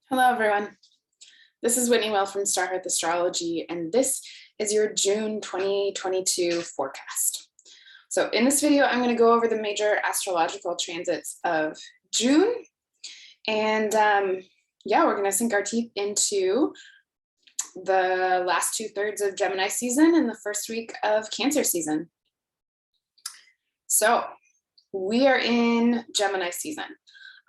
Hello, everyone. This is Whitney Well from Star Hearth Astrology, and this is your June 2022 forecast. So in this video, I'm going to go over the major astrological transits of June, and yeah, we're going to sink our teeth into the last 2/3 of Gemini season and the first week of Cancer season. So we are in Gemini season.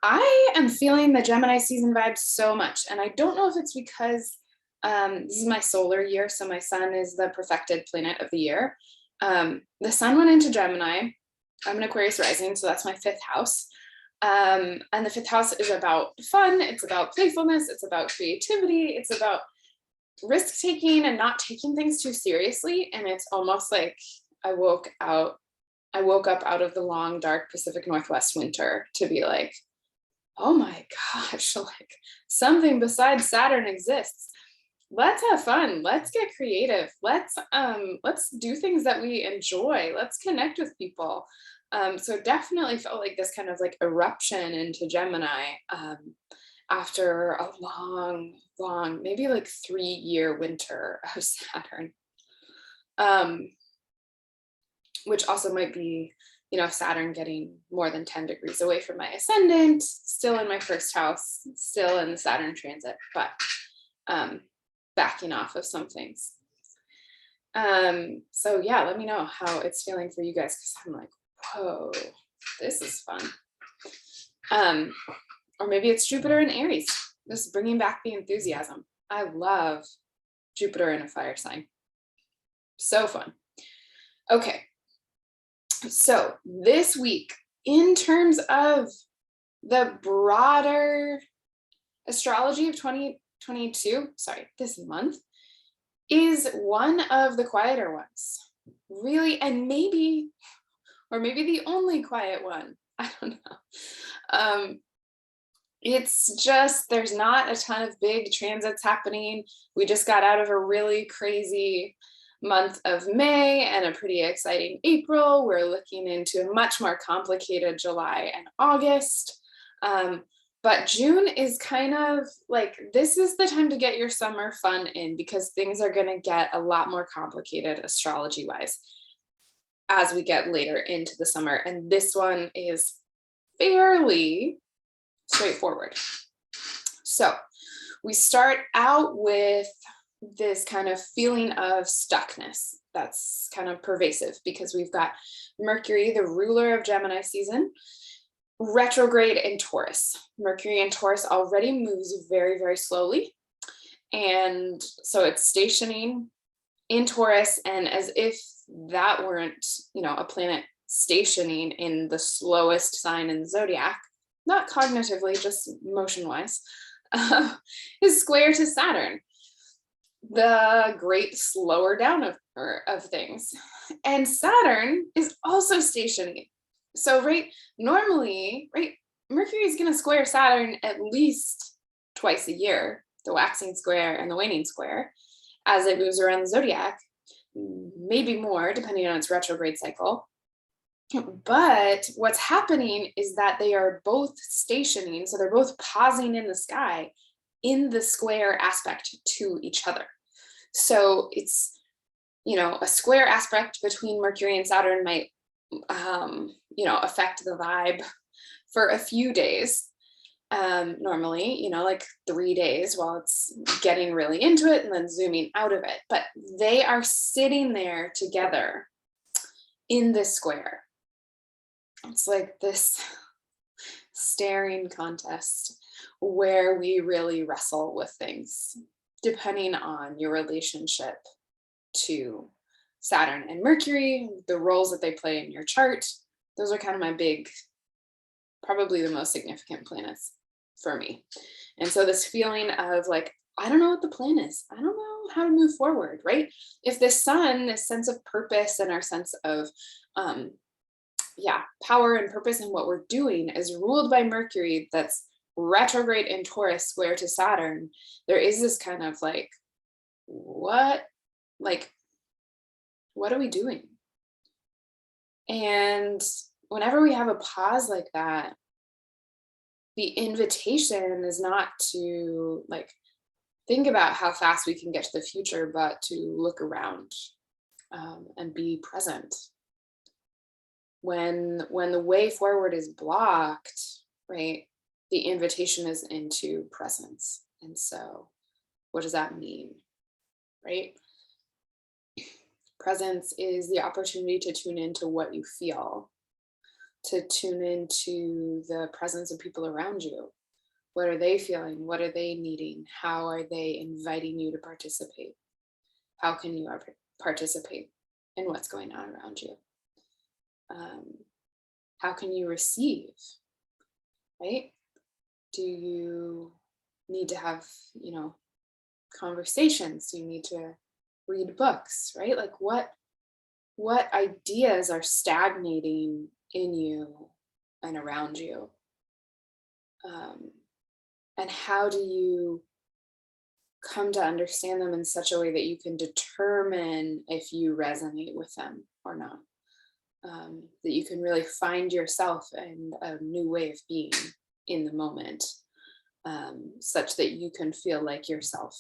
I am feeling the Gemini season vibe so much, and I don't know if it's because this is my solar year, so my sun is the perfected planet of the year. The sun went into Gemini. I'm an Aquarius rising, so that's my fifth house. And the fifth house is about fun, it's about playfulness, it's about creativity, it's about risk taking and not taking things too seriously. And it's almost like I woke up out of the long, dark Pacific Northwest winter to be like, oh my gosh, like something besides Saturn exists. Let's have fun. Let's get creative. Let's do things that we enjoy. Let's connect with people. So definitely felt like this kind of like eruption into Gemini after a long, maybe like 3-year winter of Saturn. Which also might be, Saturn getting more than 10 degrees away from my ascendant, still in my first house, still in the Saturn transit, but backing off of some things. So yeah, let me know how it's feeling for you guys, because I'm like, whoa, this is fun. Or maybe it's Jupiter in Aries, just bringing back the enthusiasm. I love Jupiter in a fire sign. So fun. Okay. So this week, in terms of the broader astrology of 2022, this month, is one of the quieter ones. Really, and maybe the only quiet one. I don't know. It's just, there's not a ton of big transits happening. We just got out of a really crazy month of May and a pretty exciting April. We're looking into a much more complicated July and August. But June is kind of like, this is the time to get your summer fun in, because things are going to get a lot more complicated astrology wise as we get later into the summer. And this one is fairly straightforward. So we start out with this kind of feeling of stuckness that's kind of pervasive, because we've got Mercury, the ruler of Gemini season, retrograde in Taurus. Mercury in Taurus already moves very, very slowly. And so it's stationing in Taurus. And as if that weren't, a planet stationing in the slowest sign in the zodiac, not cognitively, just motion wise, is square to Saturn, the great slower down of things. And Saturn is also stationing. So normally, Mercury is going to square Saturn at least twice a year, the waxing square and the waning square, as it moves around the zodiac, maybe more depending on its retrograde cycle. But what's happening is that they are both stationing, so they're both pausing in the sky in the square aspect to each other. So it's, a square aspect between Mercury and Saturn might, affect the vibe for a few days. Normally, like 3 days while it's getting really into it and then zooming out of it. But they are sitting there together in this square. It's like this staring contest where we really wrestle with things, depending on your relationship to Saturn and Mercury, the roles that they play in your chart. Those are kind of my big, probably the most significant planets for me. And so this feeling of like, I don't know what the plan is. I don't know how to move forward, right? If the sun, this sense of purpose and our sense of power and purpose in what we're doing is ruled by Mercury, that's retrograde in Taurus, square to Saturn, there is this kind of like, what are we doing? And whenever we have a pause like that, the invitation is not to like think about how fast we can get to the future, but to look around and be present. When the way forward is blocked, right? The invitation is into presence. And so, what does that mean, right? Presence is the opportunity to tune into what you feel, to tune into the presence of people around you. What are they feeling? What are they needing? How are they inviting you to participate? How can you participate in what's going on around you? How can you receive, right? Do you need to have, conversations? Do you need to read books, right? Like what ideas are stagnating in you and around you? And how do you come to understand them in such a way that you can determine if you resonate with them or not? That you can really find yourself and a new way of being in the moment, such that you can feel like yourself,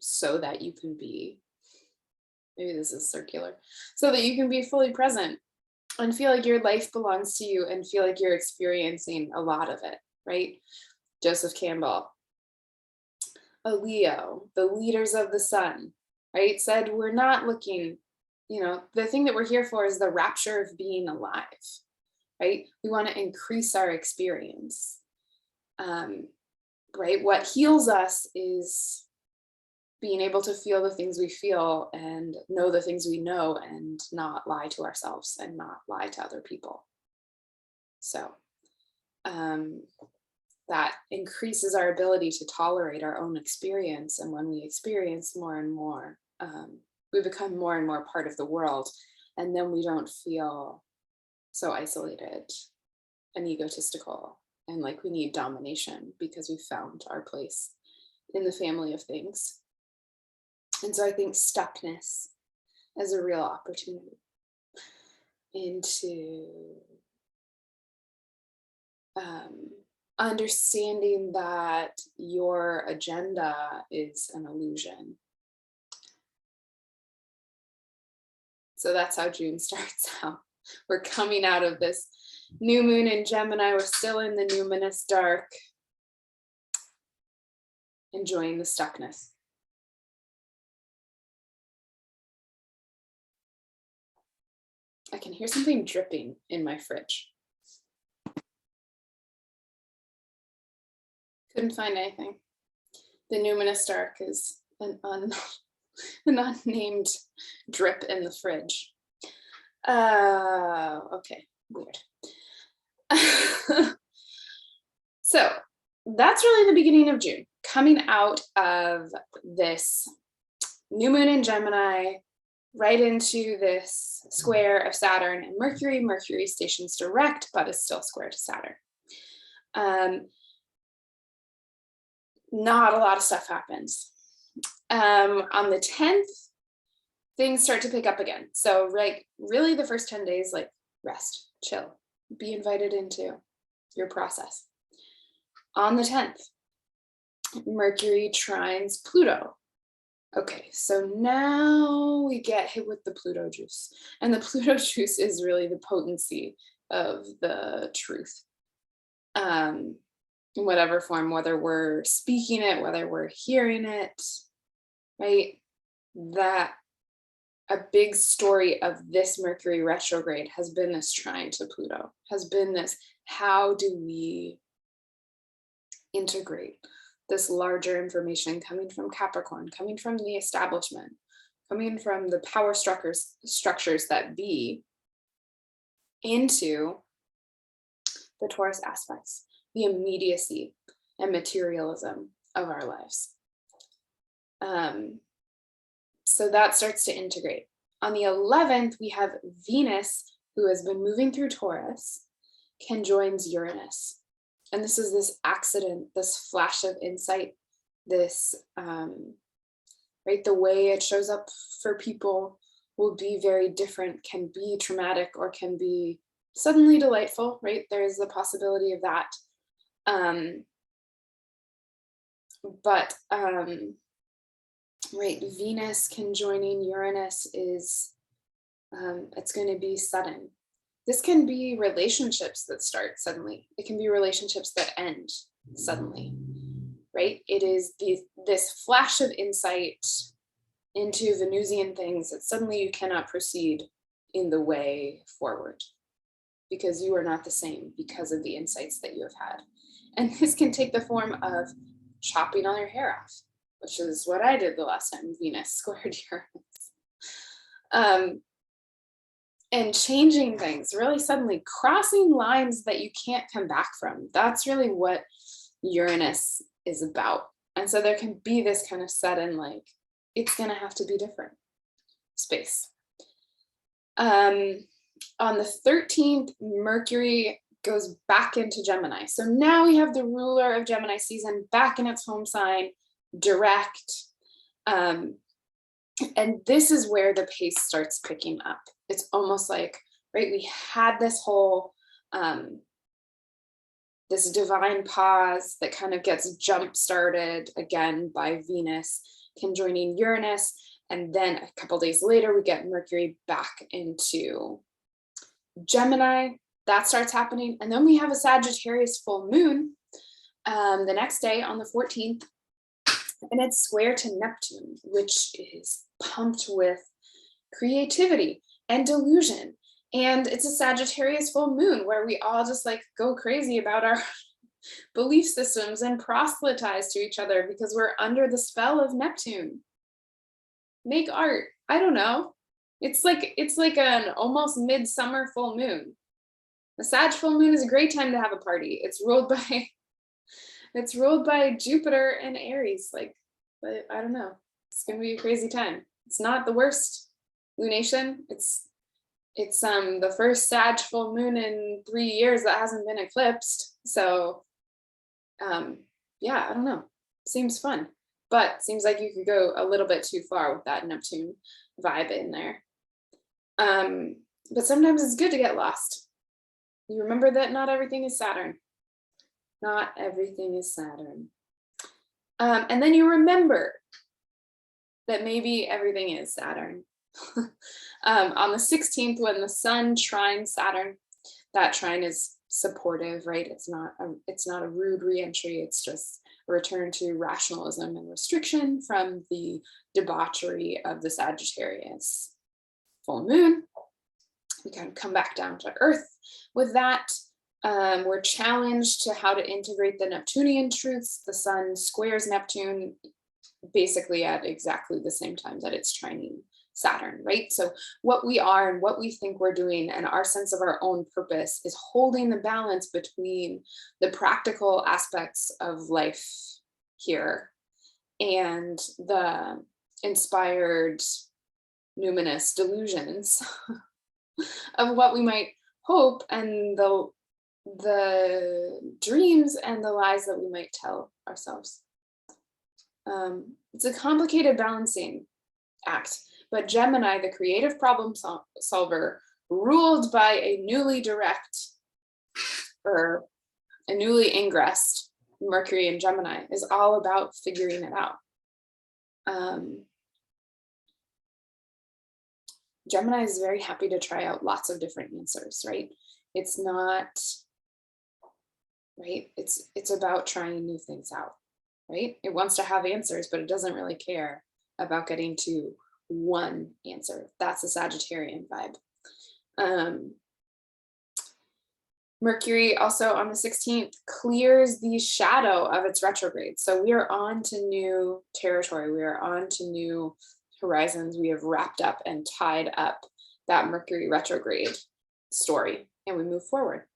so that you can be, maybe this is circular, so that you can be fully present and feel like your life belongs to you and feel like you're experiencing a lot of it, right? Joseph Campbell, a Leo, the leaders of the sun, right, said we're not looking, the thing that we're here for is the rapture of being alive, right? We want to increase our experience, right? What heals us is being able to feel the things we feel and know the things we know and not lie to ourselves and not lie to other people. So that increases our ability to tolerate our own experience. And when we experience more and more, we become more and more part of the world. And then we don't feel so isolated and egotistical and like we need domination because we found our place in the family of things. And so I think stuckness is a real opportunity into understanding that your agenda is an illusion. So that's how June starts out. We're coming out of this new moon in Gemini. We're still in the numinous dark, enjoying the stuckness. I can hear something dripping in my fridge. Couldn't find anything. The numinous dark is an unnamed drip in the fridge. Okay, weird. So that's really the beginning of June, coming out of this new moon in Gemini, right into this square of Saturn and Mercury. Mercury stations direct, but is still square to Saturn. Not a lot of stuff happens. On the 10th, things start to pick up again. So really the first 10 days, like rest, chill, be invited into your process. On the 10th, Mercury trines Pluto. Okay, so now we get hit with the Pluto juice. And the Pluto juice is really the potency of the truth. In whatever form, whether we're speaking it, whether we're hearing it, right? That a big story of this Mercury retrograde has been this trine to Pluto, has been this, how do we integrate this larger information coming from Capricorn, coming from the establishment, coming from the power structures that be, into the Taurus aspects, the immediacy and materialism of our lives. So that starts to integrate. On the 11th, we have Venus, who has been moving through Taurus, conjoins Uranus. And this is this accident, this flash of insight, this, right, the way it shows up for people will be very different, can be traumatic or can be suddenly delightful, right? There's the possibility of that. Um, but right, Venus conjoining Uranus is it's going to be sudden. This can be relationships that start suddenly. It can be relationships that end suddenly, right? It is this flash of insight into Venusian things that suddenly you cannot proceed in the way forward because you are not the same because of the insights that you have had. And this can take the form of chopping all your hair off, which is what I did the last time Venus squared Uranus. And changing things really suddenly, crossing lines that you can't come back from. That's really what Uranus is about. And so there can be this kind of sudden, like, it's going to have to be different space. On the 13th, Mercury goes back into Gemini. So now we have the ruler of Gemini season back in its home sign, direct. And this is where the pace starts picking up. It's almost like, right, we had this whole, this divine pause that kind of gets jump started again by Venus conjoining Uranus. And then a couple days later, we get Mercury back into Gemini. That starts happening. And then we have a Sagittarius full moon the next day on the 14th. And it's square to Neptune, which is pumped with creativity and delusion. And it's a Sagittarius full moon where we all just like go crazy about our belief systems and proselytize to each other because we're under the spell of Neptune. Make art. I don't know. It's like an almost midsummer full moon. The Sag full moon is a great time to have a party. It's ruled by Jupiter and Aries. Like, but I don't know. It's gonna be a crazy time. It's not the worst lunation. It's the first Sag full moon in 3 years that hasn't been eclipsed. So yeah, I don't know. Seems fun, but seems like you could go a little bit too far with that Neptune vibe in there. But sometimes it's good to get lost. You remember that not everything is Saturn. Not everything is Saturn. And then you remember that maybe everything is Saturn. On the 16th, when the Sun trines Saturn, that trine is supportive, right? It's not a rude reentry. It's just a return to rationalism and restriction from the debauchery of the Sagittarius full moon. We kind of come back down to earth with that. We're challenged to how to integrate the Neptunian truths. The Sun squares Neptune basically at exactly the same time that it's trining Saturn, right? So what we are and what we think we're doing and our sense of our own purpose is holding the balance between the practical aspects of life here and the inspired numinous delusions of what we might hope and the dreams and the lies that we might tell ourselves. It's a complicated balancing act, but Gemini, the creative problem solver, ruled by a newly direct or a newly ingressed Mercury in Gemini, is all about figuring it out. Gemini is very happy to try out lots of different answers, right? It's not, right? It's about trying new things out, right? It wants to have answers, but it doesn't really care about getting to one answer. That's a Sagittarian vibe. Mercury also on the 16th clears the shadow of its retrograde. So we are on to new territory. We are on to new horizons. We have wrapped up and tied up that Mercury retrograde story, and we move forward.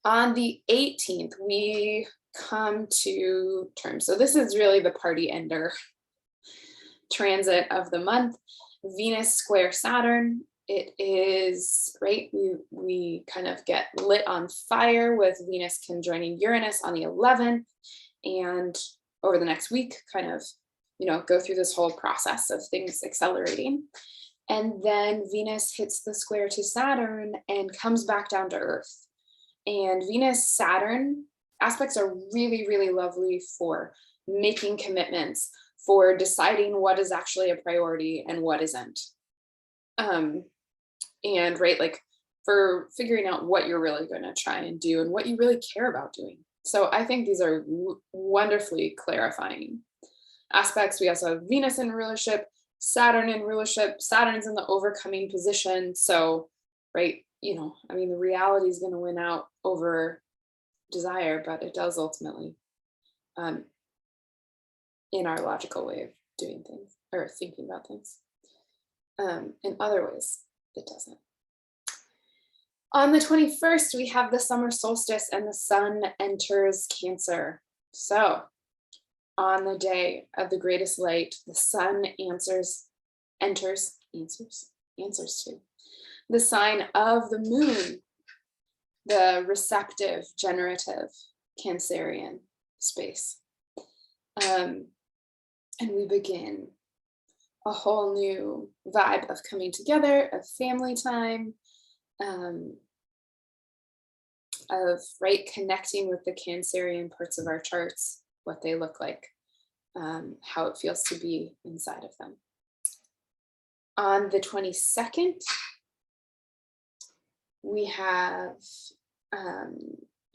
On the 18th, we come to terms. So this is really the party ender transit of the month. Venus square Saturn. It is, right, we kind of get lit on fire with Venus conjoining Uranus on the 11th, and over the next week kind of, go through this whole process of things accelerating. And then Venus hits the square to Saturn and comes back down to Earth. And Venus Saturn aspects are really, really lovely for making commitments, for deciding what is actually a priority and what isn't. And right, like for figuring out what you're really going to try and do and what you really care about doing. So I think these are wonderfully clarifying aspects. We also have Venus in rulership, Saturn in rulership. Saturn's in the overcoming position. So, right, I mean, the reality is going to win out over desire, but it does ultimately, in our logical way of doing things or thinking about things. In other ways, it doesn't. On the 21st, we have the summer solstice and the sun enters Cancer. So on the day of the greatest light, the sun enters to the sign of the moon, the receptive, generative, Cancerian space. And we begin a whole new vibe of coming together, of family time, of connecting with the Cancerian parts of our charts, what they look like, how it feels to be inside of them. On the 22nd, we have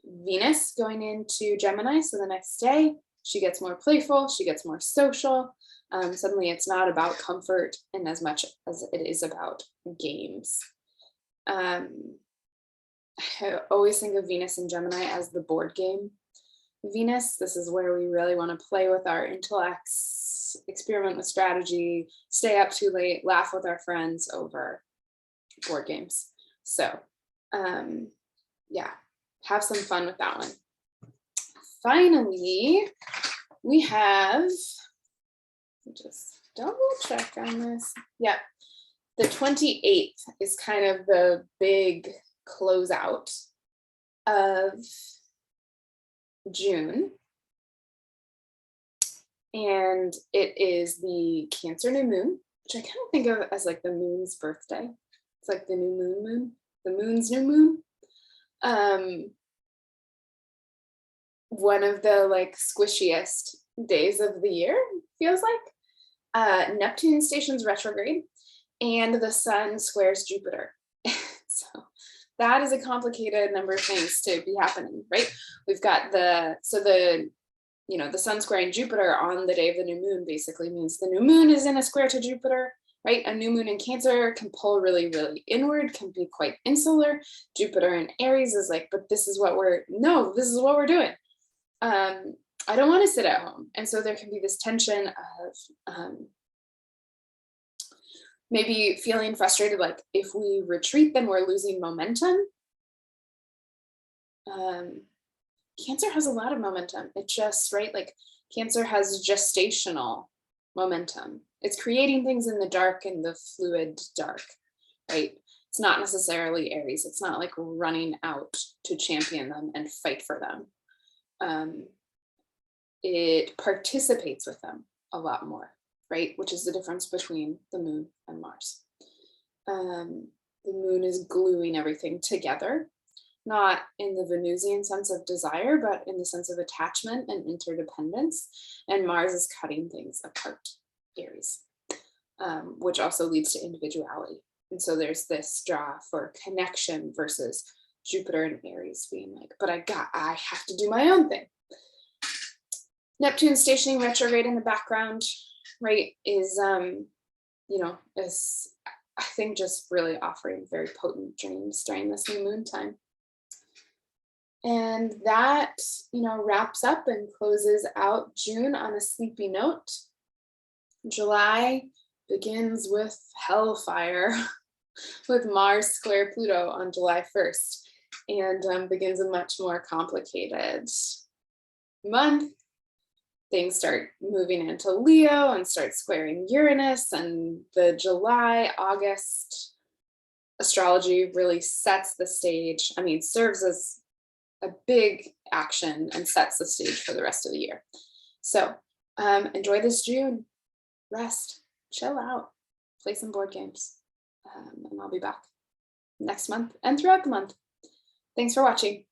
Venus going into Gemini. So the next day, she gets more playful, she gets more social. Suddenly it's not about comfort in as much as it is about games. I always think of Venus and Gemini as the board game Venus. This is where we really want to play with our intellects, experiment with strategy, stay up too late, laugh with our friends over board games. So yeah, have some fun with that one. Finally, we have, just double check on this. Yeah, the 28th is kind of the big closeout of June. And it is the Cancer new moon, which I kind of think of as like the moon's birthday. It's like the new moon, the moon's new moon. One of the like squishiest days of the year, feels like. Neptune stations retrograde and the sun squares Jupiter. So that is a complicated number of things to be happening, right? We've got the sun squaring Jupiter on the day of the new moon basically means the new moon is in a square to Jupiter, right? A new moon in Cancer can pull really, really inward, can be quite insular. Jupiter in Aries is like, but this is what we're doing. I don't want to sit at home. And so there can be this tension of maybe feeling frustrated, like if we retreat, then we're losing momentum. Cancer has a lot of momentum. It just, right, like Cancer has gestational momentum. It's creating things in the dark, in the fluid dark, right? It's not necessarily Aries. It's not like running out to champion them and fight for them. It participates with them a lot more, right? Which is the difference between the moon and Mars. The moon is gluing everything together, not in the Venusian sense of desire, but in the sense of attachment and interdependence. And Mars is cutting things apart, Aries, which also leads to individuality. And so there's this draw for connection versus Jupiter and Aries being like, but I have to do my own thing. Neptune stationing retrograde in the background, right, is, is I think just really offering very potent dreams during this new moon time. And that, wraps up and closes out June on a sleepy note. July begins with hellfire with Mars square Pluto on July 1st and begins a much more complicated month. Things start moving into Leo and start squaring Uranus, and the July-August astrology really sets the stage. I mean, serves as a big action and sets the stage for the rest of the year. So enjoy this June, rest, chill out, play some board games. And I'll be back next month and throughout the month. Thanks for watching.